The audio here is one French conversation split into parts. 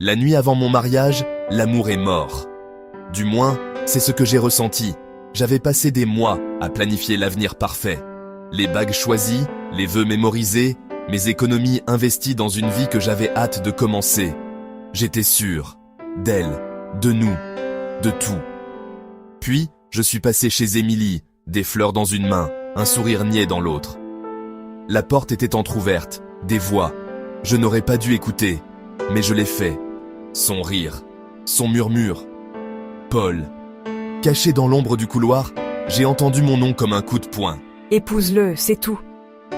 La nuit avant mon mariage, l'amour est mort. Du moins, c'est ce que j'ai ressenti. J'avais passé des mois à planifier l'avenir parfait. Les bagues choisies, les vœux mémorisés, mes économies investies dans une vie que j'avais hâte de commencer. J'étais sûr d'elle, de nous, de tout. Puis, je suis passé chez Émilie, des fleurs dans une main, un sourire niais dans l'autre. La porte était entr'ouverte, des voix. Je n'aurais pas dû écouter, mais je l'ai fait. Son rire, son murmure. Paul. Caché dans l'ombre du couloir, j'ai entendu mon nom comme un coup de poing. Épouse-le, c'est tout.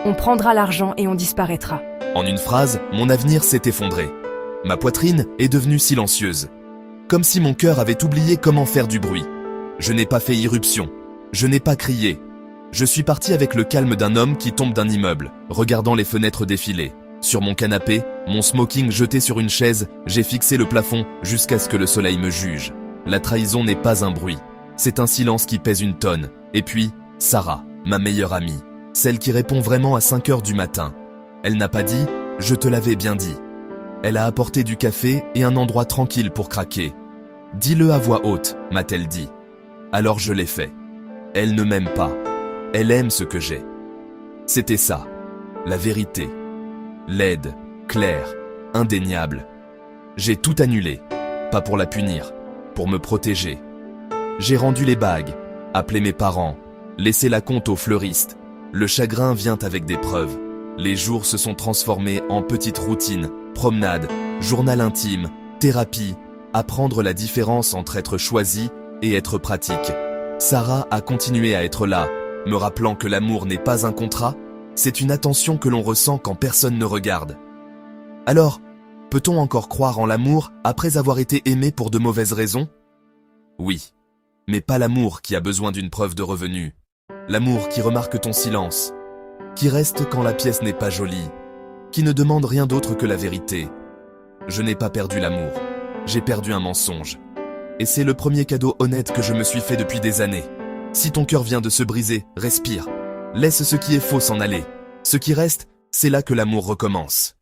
On prendra l'argent et on disparaîtra. En une phrase, mon avenir s'est effondré. Ma poitrine est devenue silencieuse. Comme si mon cœur avait oublié comment faire du bruit. Je n'ai pas fait irruption. Je n'ai pas crié. Je suis parti avec le calme d'un homme qui tombe d'un immeuble, regardant les fenêtres défiler. Sur mon canapé, mon smoking jeté sur une chaise, j'ai fixé le plafond jusqu'à ce que le soleil me juge. La trahison n'est pas un bruit. C'est un silence qui pèse une tonne. Et puis, Sarah, ma meilleure amie. Celle qui répond vraiment à 5 heures du matin. Elle n'a pas dit « je te l'avais bien dit ». Elle a apporté du café et un endroit tranquille pour craquer. « Dis-le à voix haute », m'a-t-elle dit. Alors je l'ai fait. Elle ne m'aime pas. Elle aime ce que j'ai. C'était ça, la vérité. Laide, claire, indéniable. J'ai tout annulé, pas pour la punir, pour me protéger. J'ai rendu les bagues, appelé mes parents, laissé la compte au fleuriste. Le chagrin vient avec des preuves. Les jours se sont transformés en petites routines, promenades, journal intime, thérapie, apprendre la différence entre être choisi et être pratique. Sarah a continué à être là, me rappelant que l'amour n'est pas un contrat, c'est une attention que l'on ressent quand personne ne regarde. Alors, peut-on encore croire en l'amour après avoir été aimé pour de mauvaises raisons? Oui, mais pas l'amour qui a besoin d'une preuve de revenu. L'amour qui remarque ton silence, qui reste quand la pièce n'est pas jolie, qui ne demande rien d'autre que la vérité. Je n'ai pas perdu l'amour, j'ai perdu un mensonge. Et c'est le premier cadeau honnête que je me suis fait depuis des années. Si ton cœur vient de se briser, respire. Laisse ce qui est faux s'en aller. Ce qui reste, c'est là que l'amour recommence.